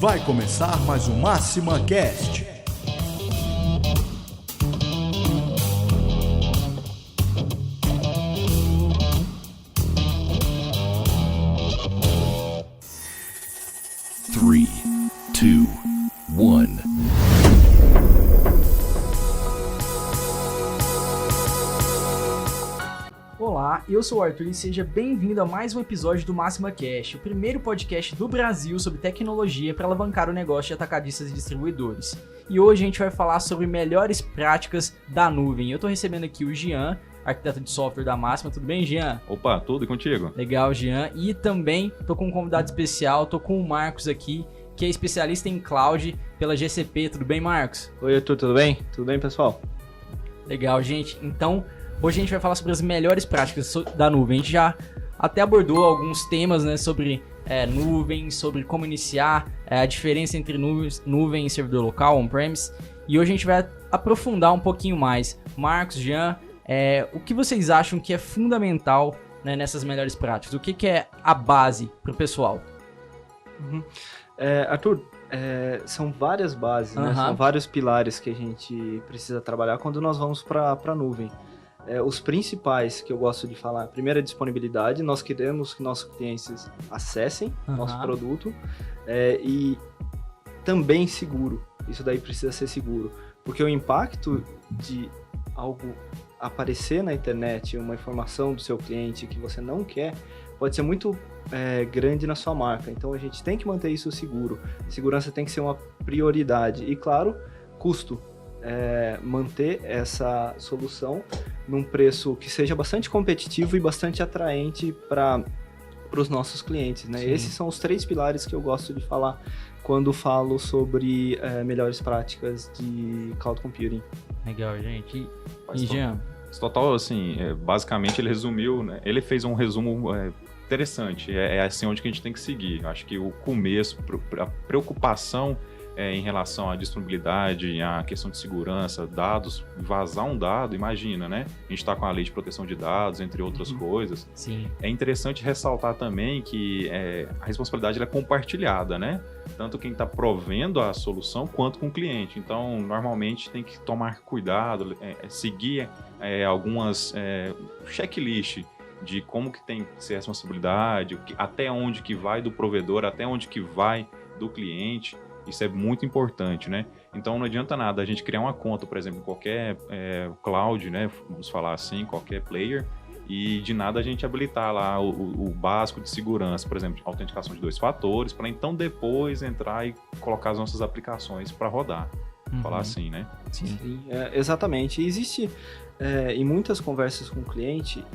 Vai começar mais um Máxima Cast. Three, two, one. Olá, eu sou o Arthur e seja bem-vindo a mais um episódio do Máxima Cast, o primeiro podcast do Brasil sobre tecnologia para alavancar o negócio de atacadistas e distribuidores. E hoje a gente vai falar sobre melhores práticas da nuvem. Eu estou recebendo aqui o Jean, arquiteto de software da Máxima. Tudo bem, Jean? Opa, tudo e contigo? Legal, Jean. E também estou com um convidado especial, estou com o Marcos aqui, que é especialista em cloud pela GCP. Tudo bem, Marcos? Oi, Arthur, tudo bem? Tudo bem, pessoal? Legal, gente. Então, hoje a gente vai falar sobre as melhores práticas da nuvem. A gente já até abordou alguns temas, né, sobre nuvem, sobre como iniciar, a diferença entre nuvem e servidor local, on-premise. E hoje a gente vai aprofundar um pouquinho mais. Marcos, Jean, o que vocês acham que é fundamental, né, nessas melhores práticas? O que é a base para o pessoal? Arthur, são várias bases, né? São vários pilares que a gente precisa trabalhar quando nós vamos para a nuvem. Os principais que eu gosto de falar, primeiro é disponibilidade. Nós queremos que nossos clientes acessem nosso produto, e também seguro. Isso daí precisa ser seguro, porque o impacto de algo aparecer na internet, uma informação do seu cliente que você não quer, pode ser muito grande na sua marca. Então a gente tem que manter isso seguro. Segurança tem que ser uma prioridade e, claro, custo. Manter essa solução num preço que seja bastante competitivo e bastante atraente para os nossos clientes, né? Esses são os 3 pilares que eu gosto de falar quando falo sobre melhores práticas de cloud computing. Legal, gente. E Jean? Total, assim, basicamente ele resumiu, né? Ele fez um resumo interessante, assim onde que a gente tem que seguir. Eu acho que o começo, a preocupação em relação à disponibilidade, à questão de segurança, dados, vazar um dado, imagina, né? A gente está com a lei de proteção de dados, entre outras coisas. Sim. É interessante ressaltar também que a responsabilidade é compartilhada, né? Tanto quem está provendo a solução quanto com o cliente. Então, normalmente tem que tomar cuidado, seguir algumas checklist de como que tem que ser a responsabilidade, até onde que vai do provedor, até onde que vai do cliente. Isso é muito importante, né? Então não adianta nada a gente criar uma conta, por exemplo, em qualquer cloud, né? Vamos falar assim, qualquer player, e de nada a gente habilitar lá o básico de segurança, por exemplo, autenticação de 2 fatores, para então depois entrar e colocar as nossas aplicações para rodar. Falar assim, né? Sim, exatamente. E existe, em muitas conversas com o cliente,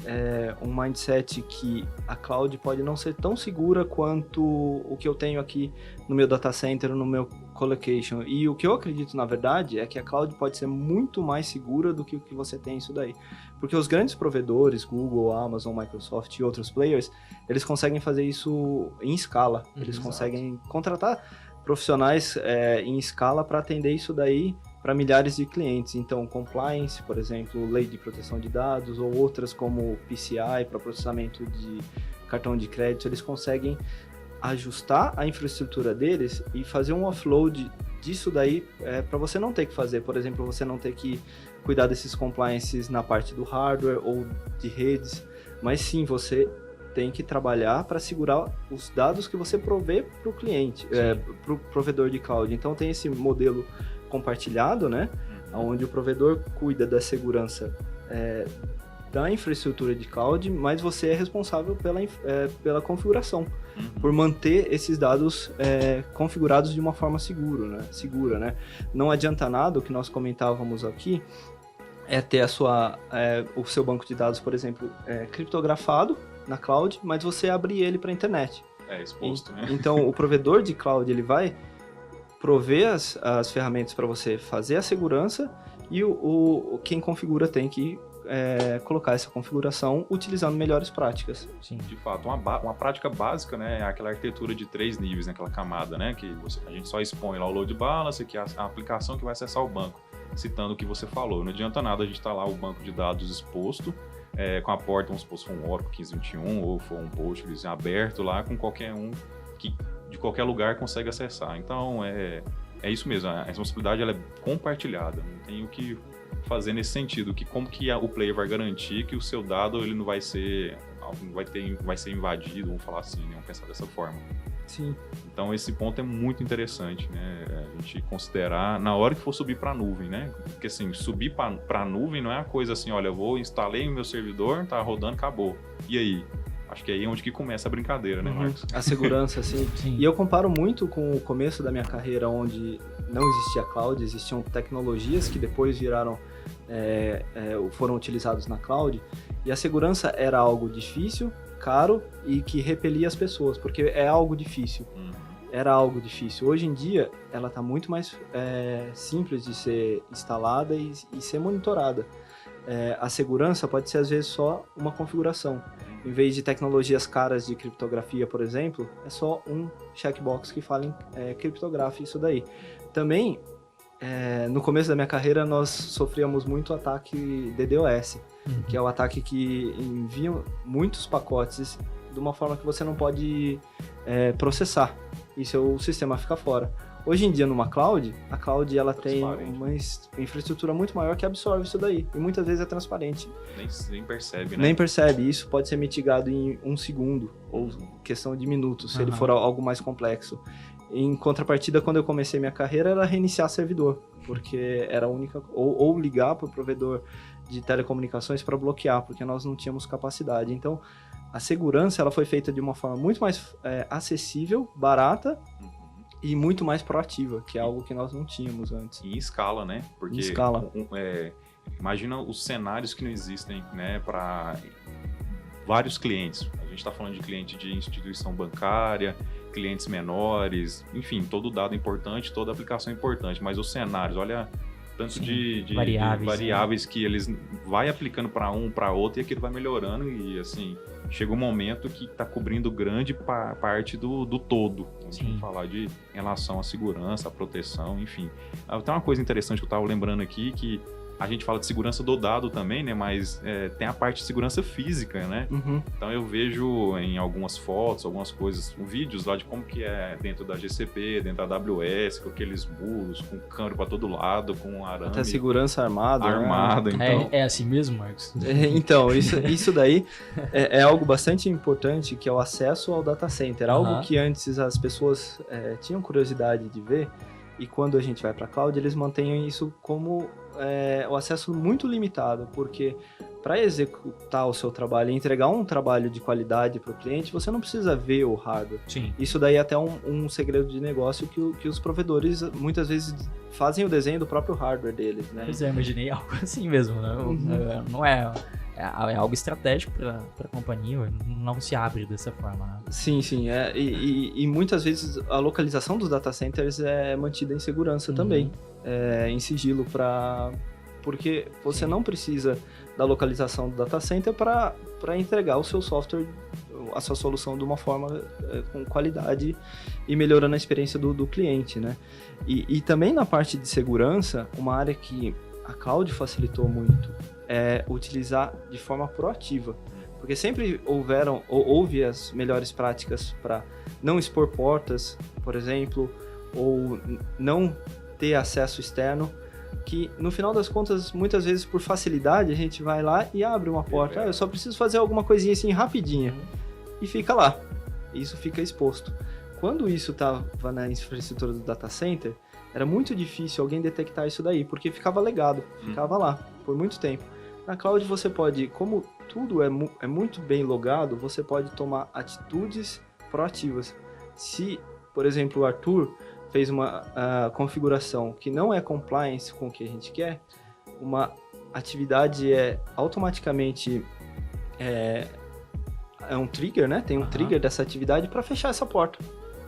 um mindset que a cloud pode não ser tão segura quanto o que eu tenho aqui no meu data center, no meu colocation. E o que eu acredito, na verdade, é que a cloud pode ser muito mais segura do que o que você tem isso daí. Porque os grandes provedores, Google, Amazon, Microsoft e outros players, eles conseguem fazer isso em escala. Eles conseguem contratar profissionais em escala para atender isso daí para milhares de clientes. Então, compliance, por exemplo, lei de proteção de dados, ou outras como PCI para processamento de cartão de crédito, eles conseguem ajustar a infraestrutura deles e fazer um offload disso daí para você não ter que fazer. Por exemplo, você não ter que cuidar desses compliances na parte do hardware ou de redes, mas sim você tem que trabalhar para segurar os dados que você provê para o cliente, para o provedor de cloud. Então tem esse modelo compartilhado, né? Onde o provedor cuida da segurança da infraestrutura de cloud, mas você é responsável pela configuração, por manter esses dados configurados de uma forma segura, né? Não adianta nada, o que nós comentávamos aqui, ter o seu banco de dados, por exemplo, criptografado na cloud, mas você abrir ele para a internet. Exposto, né? Então, o provedor de cloud, ele vai prover as ferramentas para você fazer a segurança e quem configura tem que colocar essa configuração utilizando melhores práticas. Sim. De fato, uma prática básica, né, é aquela arquitetura de 3 níveis, né, aquela camada, né, que a gente só expõe lá o load balance, que é a aplicação que vai acessar o banco, citando o que você falou. Não adianta nada a gente estar lá o banco de dados exposto, com a porta, vamos supor, se for um Oracle 1521 ou for um Postgres aberto lá com qualquer um que de qualquer lugar consegue acessar. Então, é isso mesmo, a responsabilidade ela é compartilhada, não tem o que fazer nesse sentido, que como que o player vai garantir que o seu dado ele não vai ser invadido, vamos falar assim, né? Vamos pensar dessa forma. Sim. Então esse ponto é muito interessante, né? A gente considerar na hora que for subir para a nuvem, né? Porque assim, subir para a nuvem não é uma coisa assim, olha, eu instalei o meu servidor, tá rodando, acabou. E aí? Acho que é aí onde que começa a brincadeira, né, Marcos? A segurança, sim. E eu comparo muito com o começo da minha carreira, onde não existia cloud, existiam tecnologias que depois foram utilizadas na cloud, e a segurança era algo difícil, caro e que repelia as pessoas, porque é algo difícil. Era algo difícil. Hoje em dia, ela está muito mais simples de ser instalada e ser monitorada. A segurança pode ser, às vezes, só uma configuração. Em vez de tecnologias caras de criptografia, por exemplo, é só um checkbox que fala em criptografe isso daí. Também, no começo da minha carreira, nós sofríamos muito ataque DDoS, que é o ataque que envia muitos pacotes de uma forma que você não pode processar, e seu sistema fica fora. Hoje em dia, numa cloud, a cloud ela tem uma infraestrutura muito maior que absorve isso daí, e muitas vezes é transparente. Nem percebe, né? Nem percebe, isso pode ser mitigado em 1 segundo, ou questão de minutos, se ele for algo mais complexo. Em contrapartida, quando eu comecei minha carreira, era reiniciar servidor, porque era a única, ou ligar para o provedor de telecomunicações para bloquear, porque nós não tínhamos capacidade. Então, a segurança ela foi feita de uma forma muito mais acessível, barata e muito mais proativa, que é algo que nós não tínhamos antes. E em escala, né? Porque em escala. Imagina os cenários que não existem, né, para vários clientes. A gente está falando de cliente de instituição bancária, clientes menores, enfim, todo dado importante, toda aplicação importante, mas os cenários, olha, tanto de variáveis que eles vai aplicando para um, para outro, e aquilo vai melhorando, e assim, chega um momento que está cobrindo grande parte do todo. Vamos falar em relação à segurança, à proteção, enfim. Tem uma coisa interessante que eu estava lembrando aqui, que a gente fala de segurança do dado também, né? Mas tem a parte de segurança física, né? Então eu vejo em algumas fotos, algumas coisas, vídeos lá de como que é dentro da GCP, dentro da AWS, com aqueles muros, com câmera para todo lado, com arame. Até segurança armada. Né? Então... É assim mesmo, Marcos? Então, isso daí é algo bastante importante, que é o acesso ao data center. Algo que antes as pessoas tinham curiosidade de ver, e quando a gente vai para a cloud, eles mantêm isso como o acesso muito limitado, porque para executar o seu trabalho e entregar um trabalho de qualidade para o cliente, você não precisa ver o hardware. Sim. Isso daí é até um segredo de negócio que os provedores muitas vezes fazem o desenho do próprio hardware deles, né? Pois imaginei algo assim mesmo, né? Não é algo estratégico para a companhia, não se abre dessa forma, né? Sim. E muitas vezes a localização dos data centers é mantida em segurança também, em sigilo, porque você não precisa da localização do data center para entregar o seu software, a sua solução de uma forma com qualidade e melhorando a experiência do cliente, né? E também na parte de segurança, uma área que a cloud facilitou muito é utilizar de forma proativa, porque sempre houve as melhores práticas para não expor portas, por exemplo, ou não ter acesso externo, que no final das contas, muitas vezes por facilidade, a gente vai lá e abre uma porta, eu só preciso fazer alguma coisinha assim rapidinha, e fica lá, isso fica exposto. Quando isso estava na infraestrutura do data center, era muito difícil alguém detectar isso daí, porque ficava legado, ficava lá por muito tempo. Na cloud você pode, como tudo é muito bem logado, você pode tomar atitudes proativas. Se, por exemplo, o Arthur fez uma configuração que não é compliance com o que a gente quer, uma atividade automaticamente um trigger, né? Tem um trigger dessa atividade para fechar essa porta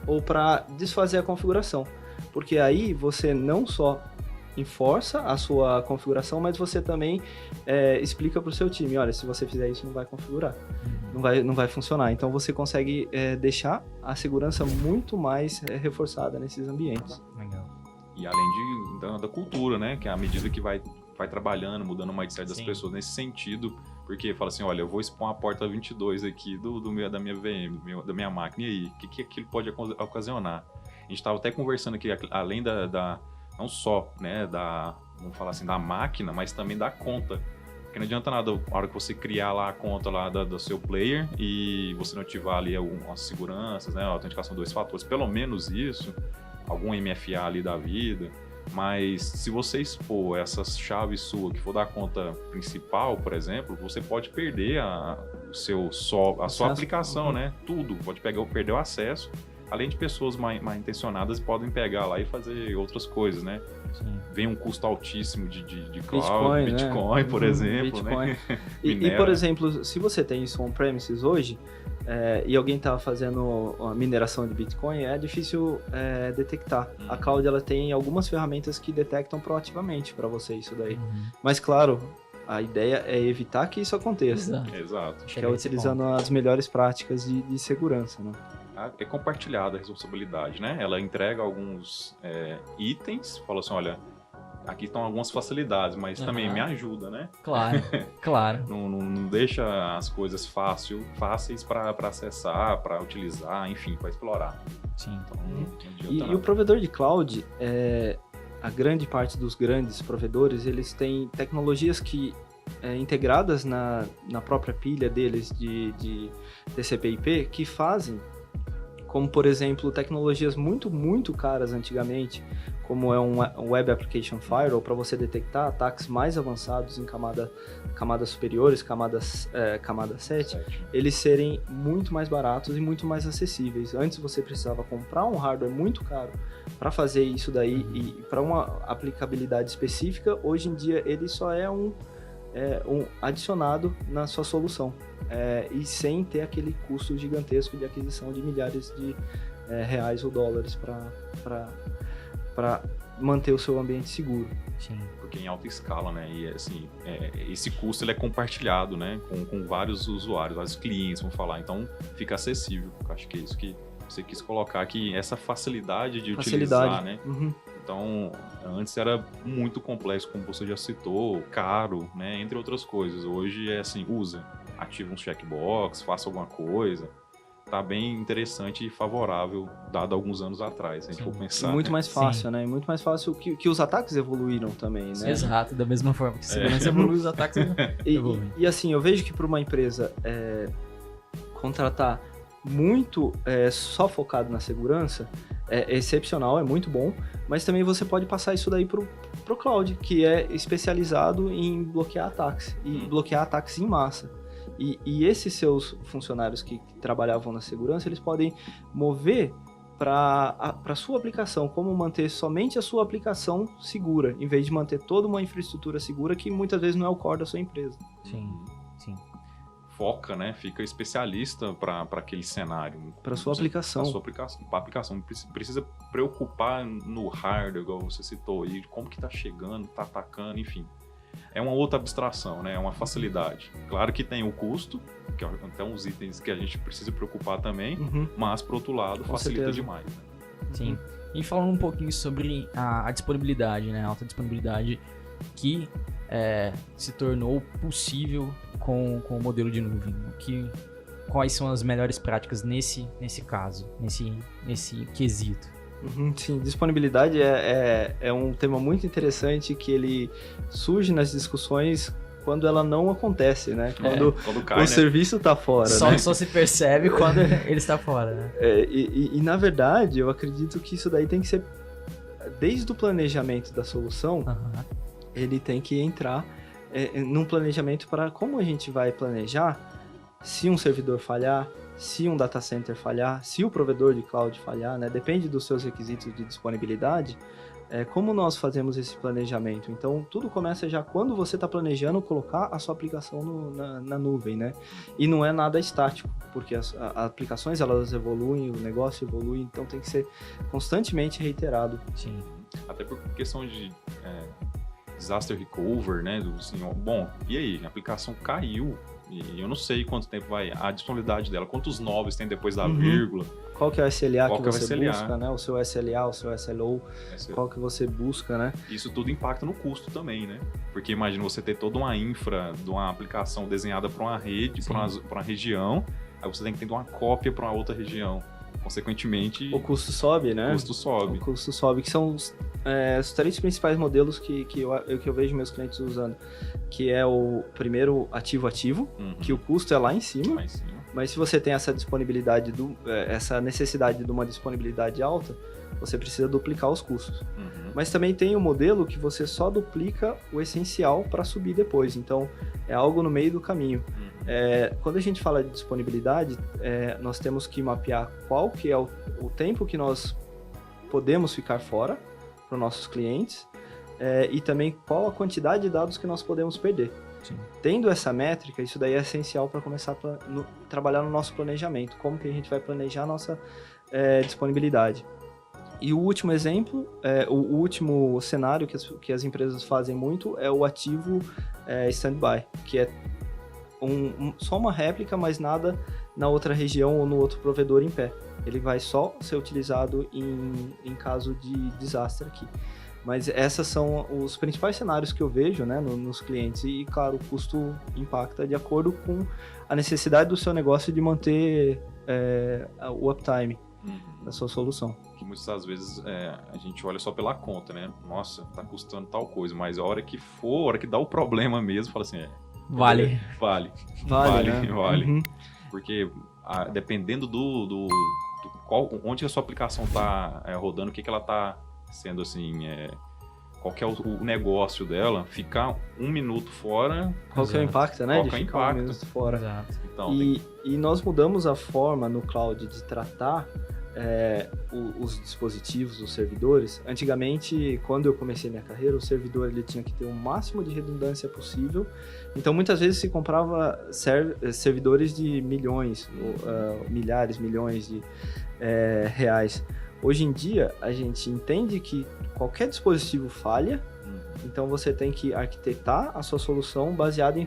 ou para desfazer a configuração. Porque aí você não só enforça a sua configuração, mas você também explica para o seu time, olha, se você fizer isso não vai configurar, não vai funcionar. Então você consegue deixar a segurança muito mais reforçada nesses ambientes. Legal. E além da cultura, né, que à medida que vai vai trabalhando, mudando o mindset das Sim. pessoas nesse sentido, porque fala assim, olha, eu vou expor uma porta 22 aqui da minha VM, da minha máquina, e aí, o que aquilo pode ocasionar? A gente estava até conversando aqui, além não só, né, vamos falar assim, da máquina, mas também da conta. Porque não adianta nada a hora que você criar lá a conta lá do seu player e você não ativar ali as seguranças, né, a autenticação 2 fatores, pelo menos isso, algum MFA ali da vida, mas se você expor essas chaves suas, que for da conta principal, por exemplo, você pode perder a sua aplicação, né, tudo, pode perder o acesso. Além de pessoas mal intencionadas podem pegar lá e fazer outras coisas, né? Sim. Vem um custo altíssimo de cloud, Bitcoin, por exemplo, Bitcoin. né? E, por exemplo, se você tem isso on-premises hoje, e alguém está fazendo a mineração de Bitcoin, é difícil detectar. A cloud ela tem algumas ferramentas que detectam proativamente para você isso daí. Mas, claro, a ideia é evitar que isso aconteça. Exato. Que é utilizando as melhores práticas de segurança, né? É compartilhada a responsabilidade, né? Ela entrega alguns itens, fala assim, olha, aqui estão algumas facilidades, mas também me ajuda, né? Claro, claro. Não deixa as coisas fáceis para acessar, para utilizar, enfim, para explorar. Sim. Então, não adianta E nada. o provedor de cloud, a grande parte dos grandes provedores, eles têm tecnologias que integradas na própria pilha deles de TCP/IP que fazem, como por exemplo, tecnologias muito, muito caras antigamente, como é um Web Application Firewall, para você detectar ataques mais avançados em camadas superiores, camada 7, eles serem muito mais baratos e muito mais acessíveis. Antes você precisava comprar um hardware muito caro para fazer isso daí e para uma aplicabilidade específica. Hoje em dia ele só é um adicionado na sua solução, e sem ter aquele custo gigantesco de aquisição de milhares de reais ou dólares para manter o seu ambiente seguro. Sim. Porque em alta escala, né? E assim, esse custo ele é compartilhado, né? Com vários usuários, vários clientes, vamos falar. Então fica acessível. Eu acho que é isso que você quis colocar aqui, essa facilidade de utilizar, né? Então, antes era muito complexo, como você já citou, caro, né? Entre outras coisas. Hoje é assim, ativa um checkbox, faça alguma coisa. Tá bem interessante e favorável, dado alguns anos atrás, se a gente for pensar. E muito mais fácil, Sim. né? E muito mais fácil que os ataques evoluíram também, né? Exato, da mesma forma que a segurança evolui, os ataques evoluem. E assim, eu vejo que para uma empresa contratar muito só focado na segurança é excepcional, é muito bom, mas também você pode passar isso daí pro cloud, que é especializado em bloquear ataques, e bloquear ataques em massa. E esses seus funcionários que trabalhavam na segurança, eles podem mover para a sua aplicação, como manter somente a sua aplicação segura, em vez de manter toda uma infraestrutura segura que muitas vezes não é o core da sua empresa. Sim, sim. Foca, né? Fica especialista para aquele cenário. Para sua aplicação. Para a aplicação. Precisa preocupar no hardware, igual você citou aí, como que tá chegando, tá atacando, enfim. É uma outra abstração, né? É uma facilidade. Claro que tem o custo, que é até uns itens que a gente precisa preocupar também, mas, por outro lado, facilita certeza. demais. Né? Sim. E falando um pouquinho sobre a disponibilidade, né? A alta disponibilidade que se tornou possível com o modelo de nuvem. Quais são as melhores práticas nesse caso, nesse quesito? Sim, disponibilidade é um tema muito interessante que ele surge nas discussões quando ela não acontece, né? Quando cai, o serviço está fora, né? Só se percebe quando ele está fora, né? E na verdade, eu acredito que isso daí tem que ser, desde o planejamento da solução, ele tem que entrar num planejamento para como a gente vai planejar se um servidor falhar, se um data center falhar, se o provedor de cloud falhar, né? Depende dos seus requisitos de disponibilidade, como nós fazemos esse planejamento. Então, tudo começa já quando você está planejando colocar a sua aplicação na nuvem, né? E não é nada estático, porque as aplicações, elas evoluem, o negócio evolui, então tem que ser constantemente reiterado. Sim. Até por questão de disaster recover, né? Assim, bom, e aí? A aplicação caiu e eu não sei quanto tempo vai a disponibilidade dela, quantos nobres tem depois da vírgula. Qual que é o SLA Qual que que é o você SLA? busca, né? O seu SLA, o seu SLO, qual que você busca, né? Isso tudo impacta no custo também, né? Porque imagina você ter toda uma infra de uma aplicação desenhada para uma rede, para uma região, aí você tem que ter uma cópia para uma outra região. Consequentemente, O custo sobe, né? o custo sobe. O custo sobe, que são os 3 principais modelos que eu vejo meus clientes usando, que é o primeiro ativo-ativo, Uhum. que o custo é lá em cima, Lá em cima. mas se você tem essa disponibilidade, essa necessidade de uma disponibilidade alta, você precisa duplicar os custos. Uhum. Mas também tem o modelo que você só duplica o essencial para subir depois, então é algo no meio do caminho. Uhum. Quando a gente fala de disponibilidade, nós temos que mapear qual que é o tempo que nós podemos ficar fora para os nossos clientes e também qual a quantidade de dados que nós podemos perder. Sim. Tendo essa métrica, isso daí é essencial para começar a trabalhar no nosso planejamento, como que a gente vai planejar a nossa disponibilidade. E o último exemplo, o último cenário que as empresas fazem muito é o ativo standby, que é só uma réplica, mas nada na outra região ou no outro provedor em pé. Ele vai só ser utilizado em caso de desastre aqui. Mas esses são os principais cenários que eu vejo, né, nos clientes. E, claro, o custo impacta de acordo com a necessidade do seu negócio de manter o uptime da sua solução. Que muitas das vezes a gente olha só pela conta, né? Nossa, tá custando tal coisa, mas a hora que dá o problema mesmo, fala assim, Vale. Vale. Né? Uhum. Porque dependendo onde a sua aplicação está rodando, o que ela está sendo assim, qual que é o negócio dela, ficar 1 minuto fora. Qual que é o impacto, né? Qual De que é o ficar impacto? 1 minuto fora. Exato. Então, E nós mudamos a forma no cloud de tratar os dispositivos, os servidores. Antigamente, quando eu comecei minha carreira, o servidor ele tinha que ter o máximo de redundância possível. Então, muitas vezes se comprava servidores de milhões, milhares, milhões de reais. Hoje em dia, a gente entende que qualquer dispositivo falha, então você tem que arquitetar a sua solução baseada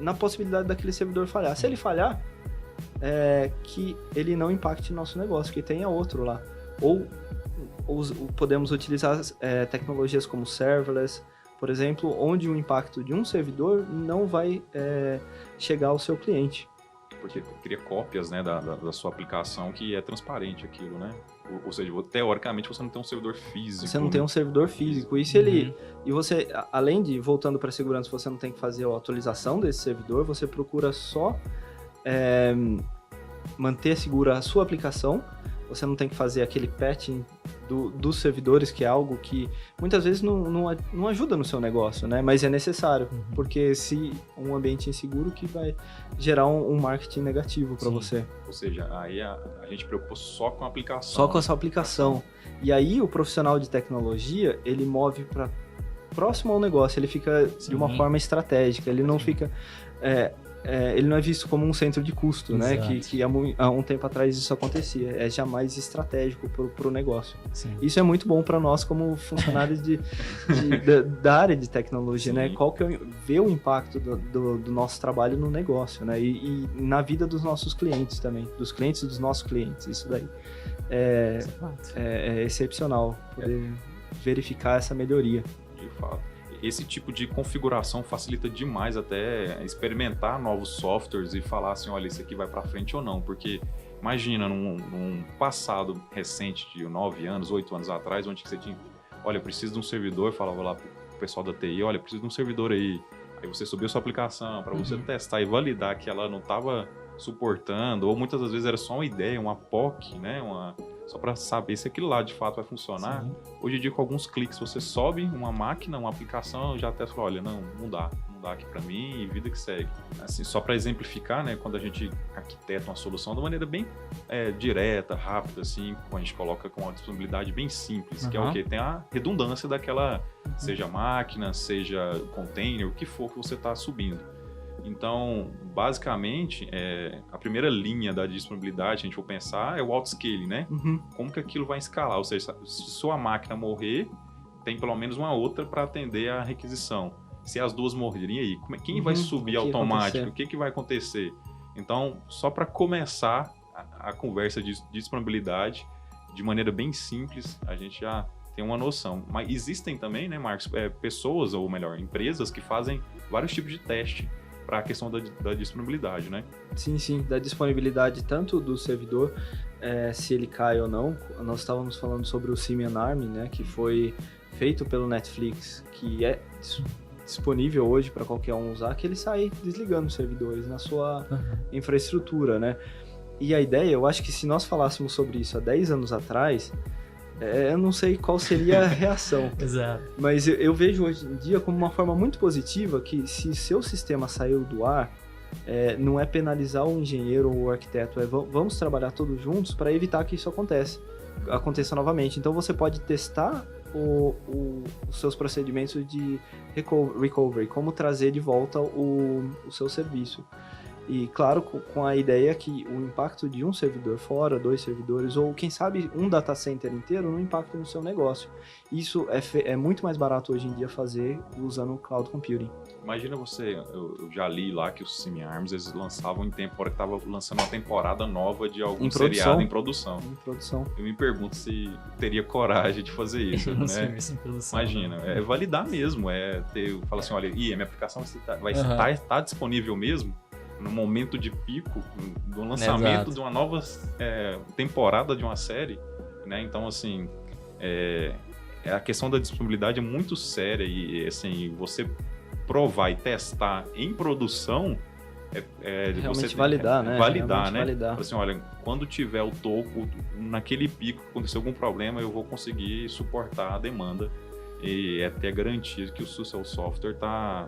na possibilidade daquele servidor falhar. Se ele falhar, que ele não impacte nosso negócio, que tenha outro lá. Ou podemos utilizar tecnologias como serverless, por exemplo, onde o impacto de um servidor não vai chegar ao seu cliente. porque cria cópias, né, da sua aplicação que é transparente aquilo, né? Ou seja, teoricamente você não tem um servidor físico. Você não tem um servidor físico. E se e você, além de, voltando para a segurança, você não tem que fazer a atualização desse servidor, você procura só manter segura a sua aplicação. Você não tem que fazer aquele patching dos servidores, que é algo que muitas vezes não ajuda no seu negócio, né? Mas é necessário, porque se um ambiente inseguro que vai gerar um marketing negativo para você. Ou seja, aí a gente preocupou só com a aplicação. Só com a sua aplicação. E aí o profissional de tecnologia, ele move para próximo ao negócio, ele fica de uma forma estratégica, ele não fica... ele não é visto como um centro de custo, né? Que há um tempo atrás isso acontecia. É jamais estratégico para o negócio. Sim. Isso é muito bom para nós como funcionários da área de tecnologia, né? Qual que é ver o impacto do nosso trabalho no negócio, né? E na vida dos nossos clientes também, dos clientes dos nossos clientes. Isso daí é excepcional poder verificar essa melhoria. De fato. Esse tipo de configuração facilita demais até experimentar novos softwares e falar assim, olha, isso aqui vai para frente ou não, porque imagina num passado recente de 9 anos, 8 anos atrás, onde você tinha, olha, preciso de um servidor, falava lá pro pessoal da TI, olha, preciso de um servidor aí você subiu sua aplicação para você testar e validar que ela não estava suportando, ou muitas das vezes era só uma ideia, uma POC, né, só para saber se aquilo lá de fato vai funcionar. Hoje em dia, com alguns cliques, você sobe uma máquina, uma aplicação, já até fala, olha, não dá aqui para mim e vida que segue. Assim, só para exemplificar, né, quando a gente arquiteta uma solução de maneira bem direta, rápida, assim, a gente coloca com uma disponibilidade bem simples, que é o quê? Tem a redundância daquela, seja máquina, seja container, o que for que você está subindo. Então, basicamente, a primeira linha da disponibilidade, se a gente for pensar, é o autoscaling, né? Como que aquilo vai escalar? Ou seja, se sua máquina morrer, tem pelo menos uma outra para atender a requisição. Se as duas morrerem, aí, quem vai subir automático? O que vai acontecer? Então, só para começar a conversa de disponibilidade, de maneira bem simples, a gente já tem uma noção. Mas existem também, né, Marcos, pessoas, ou melhor, empresas que fazem vários tipos de teste para a questão da disponibilidade, né? Sim, da disponibilidade tanto do servidor, se ele cai ou não. Nós estávamos falando sobre o Simian Army, né, que foi feito pelo Netflix, que é disponível hoje para qualquer um usar, que ele sai desligando os servidores na sua infraestrutura, né? E a ideia, eu acho que se nós falássemos sobre isso há 10 anos atrás, eu não sei qual seria a reação. Exato. Mas eu vejo hoje em dia como uma forma muito positiva que se seu sistema saiu do ar, não é penalizar o engenheiro ou o arquiteto, vamos trabalhar todos juntos para evitar que isso aconteça novamente. Então você pode testar os seus procedimentos de recovery, como trazer de volta o seu serviço. E claro, com a ideia que o impacto de um servidor fora, 2 servidores, ou quem sabe um data center inteiro, não impacta no seu negócio. Isso é muito mais barato hoje em dia fazer usando o Cloud Computing. Imagina você, eu já li lá que os Simian Arms, eles lançavam em temporada, que estava lançando uma temporada nova de algum seriado em produção. Eu me pergunto se teria coragem de fazer isso, né? Imagina, validar mesmo, falar assim, olha, a minha aplicação vai estar disponível mesmo? No momento de pico do lançamento de uma nova temporada de uma série, né? Então, assim, a questão da disponibilidade é muito séria e, assim, você provar e testar em produção realmente validar, né? Validar. Assim, olha, quando tiver o topo, naquele pico, acontecer algum problema, eu vou conseguir suportar a demanda e ter a garantia que o seu software está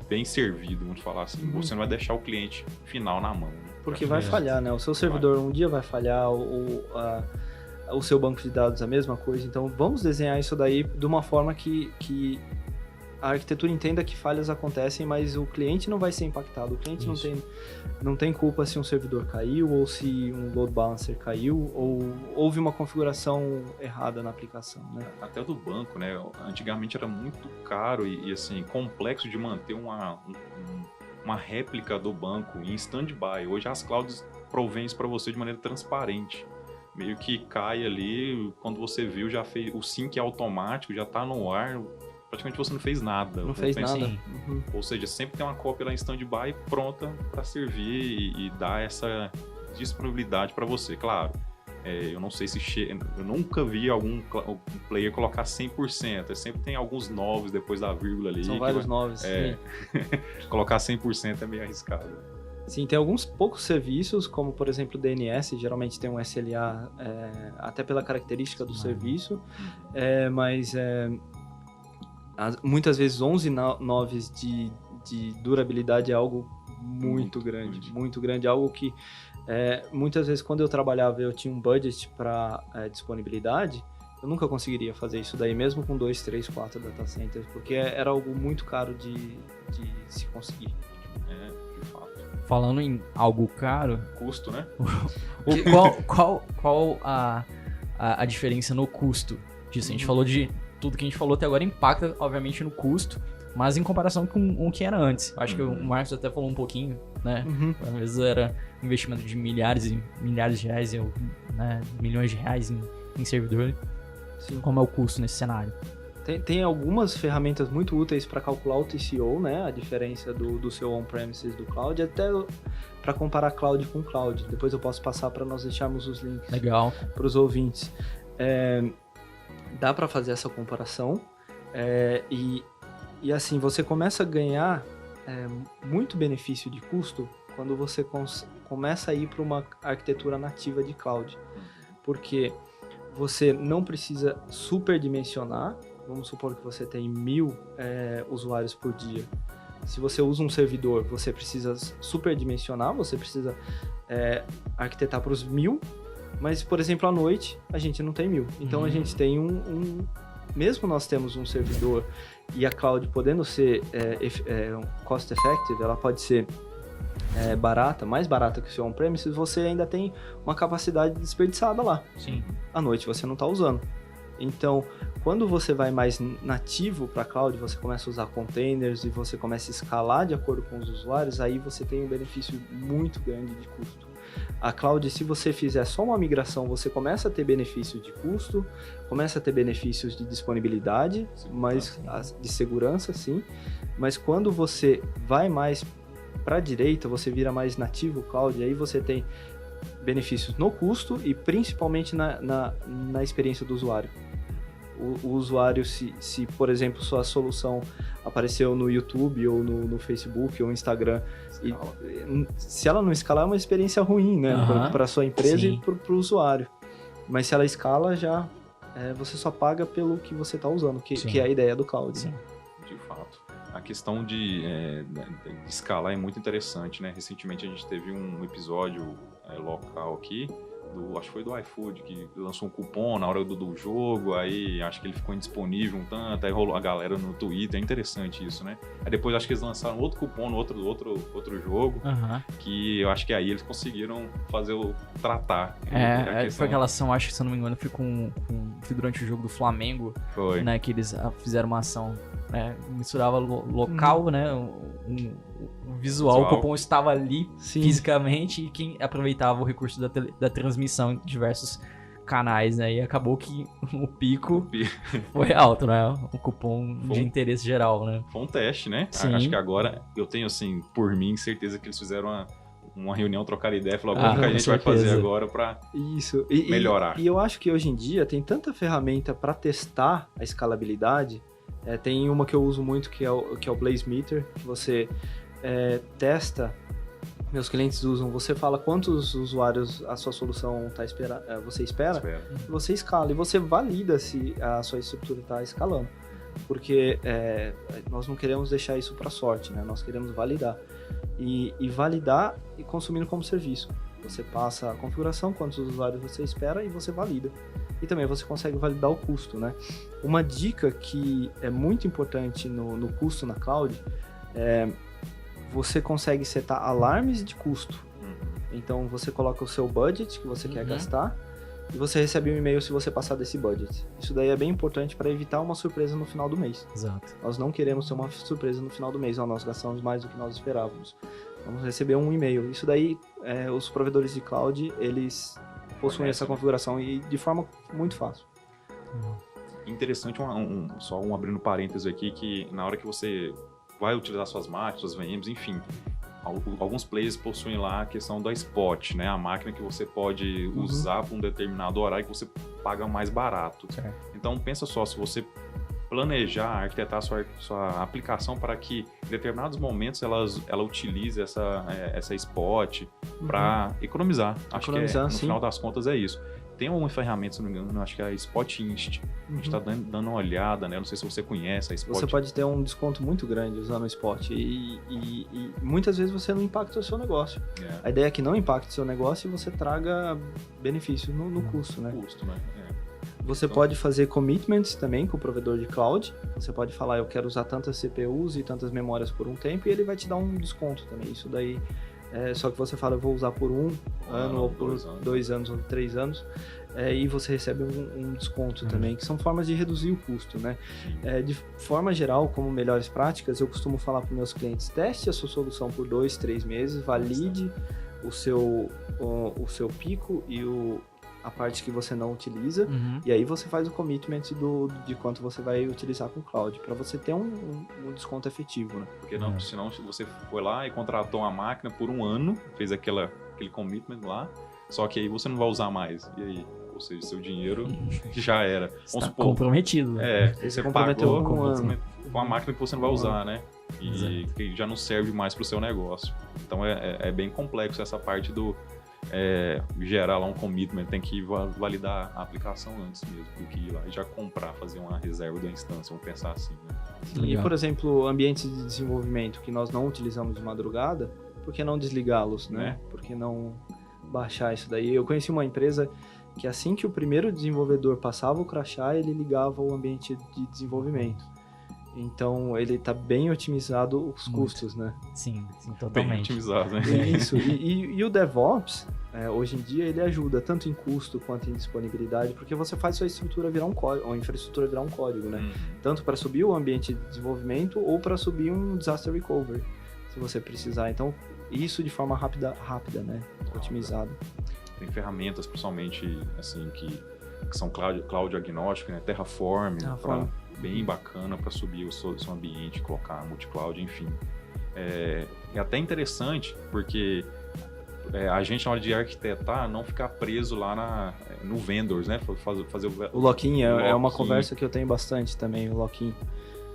bem servido, vamos falar assim. Você não vai deixar o cliente final na mão, né? Porque vai falhar, né? O seu servidor um dia vai falhar, o seu banco de dados a mesma coisa. Então, vamos desenhar isso daí de uma forma que a arquitetura entenda que falhas acontecem, mas o cliente não vai ser impactado. O cliente não tem culpa se um servidor caiu, ou se um load balancer caiu, ou houve uma configuração errada na aplicação, né? Até do banco, né? Antigamente era muito caro e assim, complexo de manter uma réplica do banco em stand-by. Hoje as clouds provêm isso para você de maneira transparente. Meio que cai ali, quando você viu, já fez o sync automático, já está no ar. Praticamente você não fez nada. Não fez nada. Ou seja, sempre tem uma cópia lá em stand-by pronta para servir e dar essa disponibilidade para você. Claro, eu não sei eu nunca vi algum player colocar 100%. Sempre tem alguns noves depois da vírgula ali. São vários noves. Colocar 100% é meio arriscado. Sim, tem alguns poucos serviços, como por exemplo o DNS, geralmente tem um SLA, até pela característica do serviço, mas muitas vezes 11 noves de durabilidade é algo muito grande, algo que muitas vezes quando eu trabalhava eu tinha um budget para disponibilidade, eu nunca conseguiria fazer isso daí, mesmo com 2, 3, 4 data centers, porque era algo muito caro de se conseguir. De fato. Falando em algo caro... Custo, né? Qual a diferença no custo disso? A gente falou de... Tudo que a gente falou até agora impacta, obviamente, no custo, mas em comparação com o que era antes. Acho que o Marcos até falou um pouquinho, né? Às vezes era um investimento de milhares e milhares de reais, milhões de reais em servidor. Sim. Como é o custo nesse cenário? Tem algumas ferramentas muito úteis para calcular o TCO, né? A diferença do seu on-premises do cloud, até para comparar cloud com cloud. Depois eu posso passar para nós deixarmos os links para os ouvintes. Dá para fazer essa comparação e assim, você começa a ganhar muito benefício de custo quando você começa a ir para uma arquitetura nativa de cloud. Porque você não precisa superdimensionar. Vamos supor que você tem 1000 usuários por dia. Se você usa um servidor, você precisa superdimensionar, você precisa arquitetar para os 1000. Mas, por exemplo, à noite, a gente não tem 1000. Então, a gente tem mesmo nós temos um servidor e a cloud podendo ser cost effective, ela pode ser barata, mais barata que o seu on-premises, você ainda tem uma capacidade desperdiçada lá. Sim. À noite você não está usando. Então, Quando você vai mais nativo para cloud, você começa a usar containers e você começa a escalar de acordo com os usuários, aí você tem um benefício muito grande de custo. A cloud, se você fizer só uma migração, você começa a ter benefícios de custo, começa a ter benefícios de disponibilidade, mas de segurança, sim. Mas quando você vai mais para a direita, você vira mais nativo cloud, aí você tem benefícios no custo e principalmente na experiência do usuário. O usuário, se, por exemplo, sua solução apareceu no YouTube ou no Facebook ou no Instagram, e se ela não escalar, é uma experiência ruim, né? Para a sua empresa Sim. e para o usuário. Mas se ela escala, já você só paga pelo que você está usando, que é a ideia do cloud. Sim. De fato. A questão de escalar é muito interessante, né? Recentemente a gente teve um episódio local aqui, acho que foi do iFood, que lançou um cupom na hora do jogo, aí acho que ele ficou indisponível um tanto, aí rolou a galera no Twitter, é interessante isso, né? Aí depois acho que eles lançaram outro cupom no outro jogo, que eu acho que aí eles conseguiram tratar. Foi aquela ação, acho que se eu não me engano, foi durante o jogo do Flamengo, Foi. Né, que eles fizeram uma ação, misturava local, né, o visual, o cupom estava ali fisicamente, e quem aproveitava o recurso da transmissão em diversos canais, né, e acabou que o pico foi alto, né, o cupom de interesse geral, né. Foi um teste, né? Sim. Acho que agora eu tenho, assim, por mim, certeza que eles fizeram uma reunião, trocar ideia, falaram o que a gente vai fazer agora para melhorar. E eu acho que hoje em dia tem tanta ferramenta para testar a escalabilidade. Tem uma que eu uso muito que é o Blazemeter, que você testa, meus clientes usam, você fala quantos usuários a sua solução você espera, e você escala, e você valida se a sua estrutura está escalando. Porque nós não queremos deixar isso para sorte, né? Nós queremos validar. E validar e consumindo como serviço. Você passa a configuração, quantos usuários você espera e você valida. E também você consegue validar o custo, né? Uma dica que é muito importante no custo na cloud você consegue setar alarmes de custo. Então você coloca o seu budget que você quer gastar e você recebe um e-mail se você passar desse budget. Isso daí é bem importante para evitar uma surpresa no final do mês. Exato. Nós não queremos ter uma surpresa no final do mês. Nós gastamos mais do que nós esperávamos. Vamos receber um e-mail. Isso daí, os provedores de cloud, eles possuem essa configuração e de forma muito fácil. Interessante, só abrindo parênteses aqui, que na hora que você vai utilizar suas máquinas, suas VMs, enfim, alguns players possuem lá a questão da spot, né? A máquina que você pode usar por um determinado horário que você paga mais barato. Certo. Então pensa só, se você planejar, arquitetar sua aplicação para que em determinados momentos ela utilize essa spot para economizar. Acho que no final das contas é isso. Tem uma ferramenta, se não me engano, acho que é a Spot Inst. A gente está dando uma olhada, né? Não sei se você conhece a Spot. Você pode ter um desconto muito grande usando o Spot e muitas vezes você não impacta o seu negócio. A ideia é que não impacte o seu negócio e você traga benefício no custo, né? Você pode fazer commitments também com o provedor de cloud. Você pode falar, eu quero usar tantas CPUs e tantas memórias por um tempo e ele vai te dar um desconto também. Isso daí, só que você fala, eu vou usar por um ano ou por 2 anos ou 3 anos. E você recebe um desconto também, que são formas de reduzir o custo, né? De forma geral, como melhores práticas, eu costumo falar para meus clientes, teste a sua solução por 2, 3 meses, valide o seu pico e a parte que você não utiliza, e aí você faz o commitment de quanto você vai utilizar com o cloud, para você ter um desconto efetivo, né? Porque senão você foi lá e contratou uma máquina por um ano, fez aquele commitment lá, só que aí você não vai usar mais, e aí? Ou seja, seu dinheiro já era. Vamos supor, comprometido. Você comprometeu com uma máquina que você não vai usar, né? E que já não serve mais para o seu negócio. Então é bem complexo essa parte do gerar lá um commitment, tem que validar a aplicação antes mesmo do que ir lá e já comprar, fazer uma reserva da instância, vamos pensar assim, né? E, por exemplo, ambientes de desenvolvimento que nós não utilizamos de madrugada, por que não desligá-los, né? Por que não baixar isso daí? Eu conheci uma empresa que assim que o primeiro desenvolvedor passava o crachá, ele ligava o ambiente de desenvolvimento. Então ele está bem otimizado os custos, né? Sim, Bem totalmente. otimizado, né? Isso, e o DevOps, hoje em dia, ele ajuda tanto em custo quanto em disponibilidade, porque você faz sua estrutura virar um código, ou a infraestrutura virar um código, né? Tanto para subir o ambiente de desenvolvimento ou para subir um disaster recovery, se você precisar. Então, isso de forma rápida, né? Otimizado. Tem ferramentas, principalmente, assim, que são cloud agnóstico, né? Terraform, bem bacana para subir o seu ambiente, colocar multi-cloud, enfim. É até interessante, porque a gente, na hora de arquitetar, não ficar preso lá no vendors, né? Fazer o lock-in é uma lock-in. Conversa que eu tenho bastante também, o lock-in.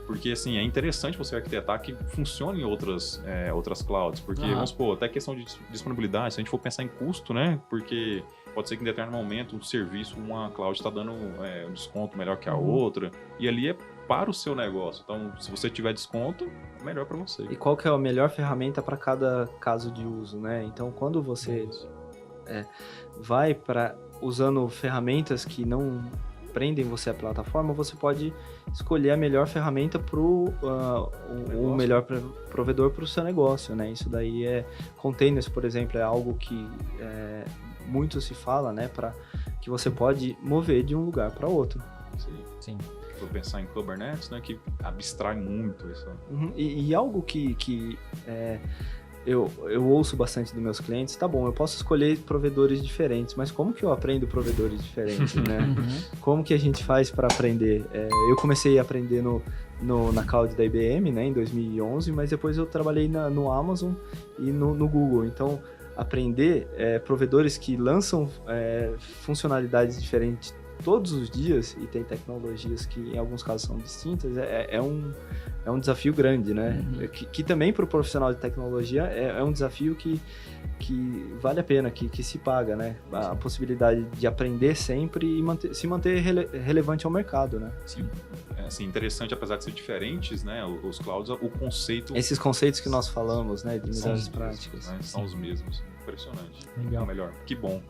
Porque, assim, é interessante você arquitetar que funcione em outras clouds. Porque, vamos supor, até questão de disponibilidade, se a gente for pensar em custo, né? Porque pode ser que em determinado momento um serviço, uma cloud está dando um desconto melhor que a outra. E ali é para o seu negócio. Então, se você tiver desconto, melhor para você. E qual que é a melhor ferramenta para cada caso de uso, né? Então, quando você vai para usando ferramentas que não prendem você à plataforma, você pode escolher a melhor ferramenta para o melhor provedor para o seu negócio, né? Isso daí containers, por exemplo, é algo que muito se fala, né? Para que você pode mover de um lugar para outro. Sim. Vou pensar em Kubernetes, né? Que abstrai muito isso. E algo que eu ouço bastante dos meus clientes, tá bom, eu posso escolher provedores diferentes, mas como que eu aprendo provedores diferentes, né? Como que a gente faz para aprender? Eu comecei a aprender na cloud da IBM, né, em 2011, mas depois eu trabalhei no Amazon e no Google. Então, aprender provedores que lançam funcionalidades diferentes todos os dias e tem tecnologias que em alguns casos são distintas, é um desafio grande, né? Que também para o profissional de tecnologia é um desafio que vale a pena, que se paga, né? A possibilidade de aprender sempre e se manter relevante ao mercado, né? Sim. Assim, interessante, apesar de ser diferentes, né? Os clouds, o conceito... Esses conceitos que nós falamos, né? De melhores práticas. Né? São os mesmos. Impressionante. Legal. Ou melhor, que bom.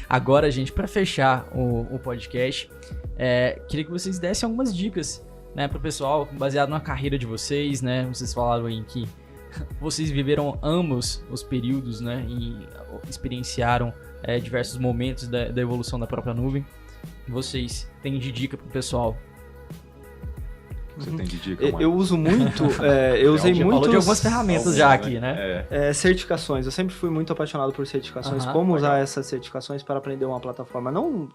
Agora, gente, para fechar o podcast, queria que vocês dessem algumas dicas, né, para o pessoal, baseado na carreira de vocês, né? Vocês falaram aí que vocês viveram ambos os períodos, né? E experienciaram diversos momentos da evolução da própria nuvem. Vocês têm de dica para o pessoal? Você tem de dica, eu uso muito, eu usei muito... Falou de algumas ferramentas já aqui, né? Certificações, eu sempre fui muito apaixonado por certificações, como usar essas certificações para aprender uma plataforma, não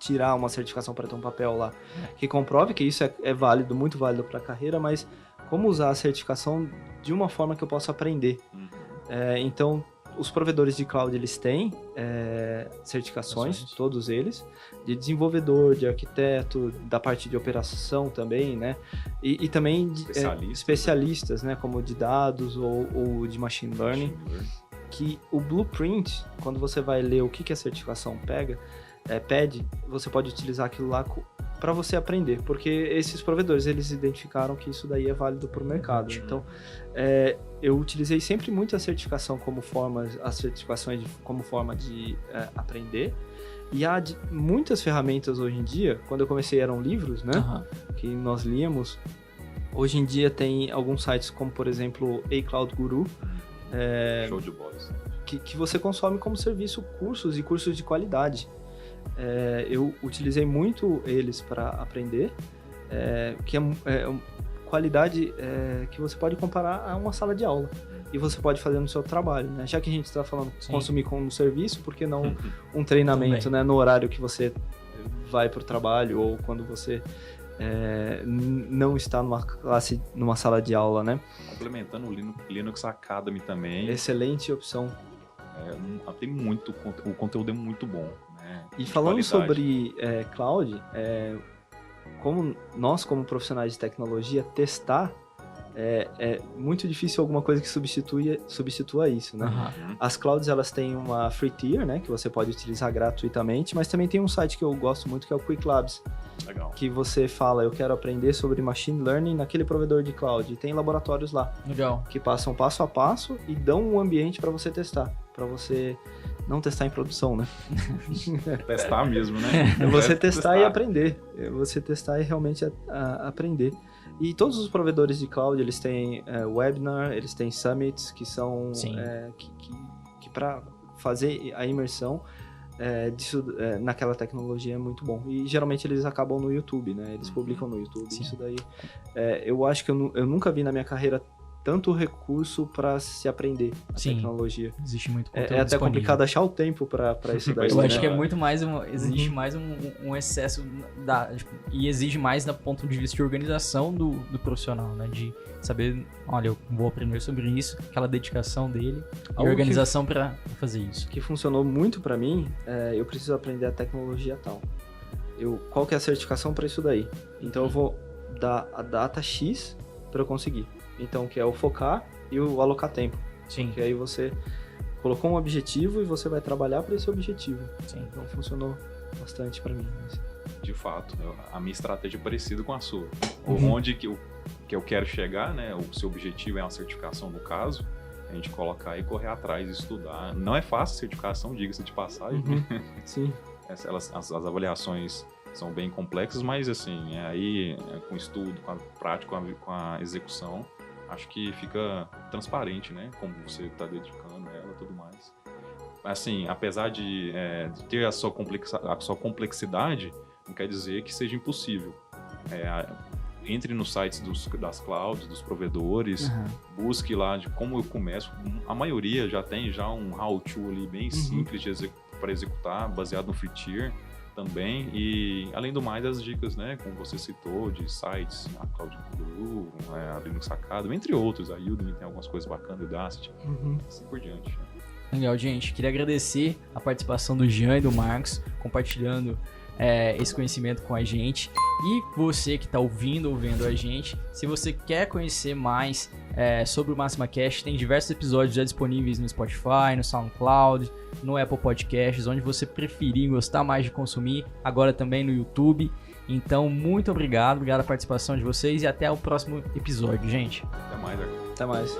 tirar uma certificação para ter um papel lá que comprove que isso é válido, muito válido para a carreira, mas como usar a certificação de uma forma que eu possa aprender. Então, os provedores de cloud, eles têm certificações, todos eles, de desenvolvedor, de arquiteto, da parte de operação também, né? E também de, especialistas, né? Como de dados ou de machine learning. Que o blueprint, quando você vai ler o que a certificação pede, você pode utilizar aquilo lá para você aprender, porque esses provedores, eles identificaram que isso daí é válido para o mercado. Então, eu utilizei sempre muito a certificação as certificações como forma de aprender, e há muitas ferramentas hoje em dia. Quando eu comecei eram livros, né, que nós líamos. Hoje em dia tem alguns sites como, por exemplo, A Cloud Guru, show de bola, que você consome como serviço cursos de qualidade. Eu utilizei muito eles para aprender, que é qualidade que você pode comparar a uma sala de aula e você pode fazer no seu trabalho, né? Já que a gente está falando consumir como serviço, por que não um treinamento, né, no horário que você vai para o trabalho ou quando você não está numa sala de aula, né? Complementando o Linux Academy também. Excelente opção. Tem muito, o conteúdo é muito bom. E falando sobre cloud, como nós, como profissionais de tecnologia, testar é muito difícil alguma coisa que substitua isso, né? As clouds, elas têm uma free tier, né, que você pode utilizar gratuitamente, mas também tem um site que eu gosto muito, que é o Quick Labs. Legal. Que você fala, eu quero aprender sobre machine learning naquele provedor de cloud, e tem laboratórios lá. Legal. Que passam passo a passo e dão um ambiente para você testar, para você não testar em produção, né? Testar mesmo, né? É você testar e aprender. É você testar e realmente aprender. E todos os provedores de cloud, eles têm webinar, eles têm summits, que são que para fazer a imersão disso, naquela tecnologia é muito bom. E geralmente eles acabam no YouTube, né? Eles publicam no YouTube. Sim. Isso daí, eu acho que eu nunca vi na minha carreira tanto recurso para se aprender a Sim. tecnologia. Existe muito conteúdo É até disponível. complicado achar o tempo para isso daí. Eu né? acho que é muito mais existe mais um excesso e exige mais do ponto de vista de organização do profissional, né? De saber, olha, eu vou aprender sobre isso, aquela dedicação dele e Algo organização para fazer isso. Que funcionou muito para mim, eu preciso aprender a tecnologia tal. Qual que é a certificação para isso daí? Então eu vou dar a data X para eu conseguir. Então, que é o focar e o alocar tempo. Sim. Que aí você colocou um objetivo e você vai trabalhar para esse objetivo. Sim. Então funcionou bastante para mim. De fato, a minha estratégia é parecida com a sua. Uhum. Onde que eu quero chegar, né? O seu objetivo é uma certificação, no caso, a gente colocar e correr atrás, estudar. Não é fácil a certificação, diga-se de passagem. Uhum. Sim. As avaliações são bem complexas, mas assim, com estudo, com a prática, com a execução, acho que fica transparente, né? Como você está dedicando ela e tudo mais. Assim, apesar de ter a sua complexidade, não quer dizer que seja impossível. Entre nos sites das clouds, dos provedores, busque lá de como eu começo. A maioria já tem um how-to ali bem simples para executar, baseado no free tier também. E, além do mais, as dicas, né, como você citou, de sites, a Cloud Guru, a Linux Academy, entre outros. A Udemy tem algumas coisas bacanas, o Udacity, assim por diante. Legal, gente. Queria agradecer a participação do Jean e do Marcos, compartilhando esse conhecimento com a gente. E você que está ouvindo ou vendo a gente, se você quer conhecer mais sobre o MaximaCast, tem diversos episódios já disponíveis no Spotify, no SoundCloud, no Apple Podcasts, onde você preferir, gostar mais de consumir, agora também no YouTube. Então, muito obrigado a participação de vocês e até o próximo episódio, gente. Até mais, Arthur. Até mais.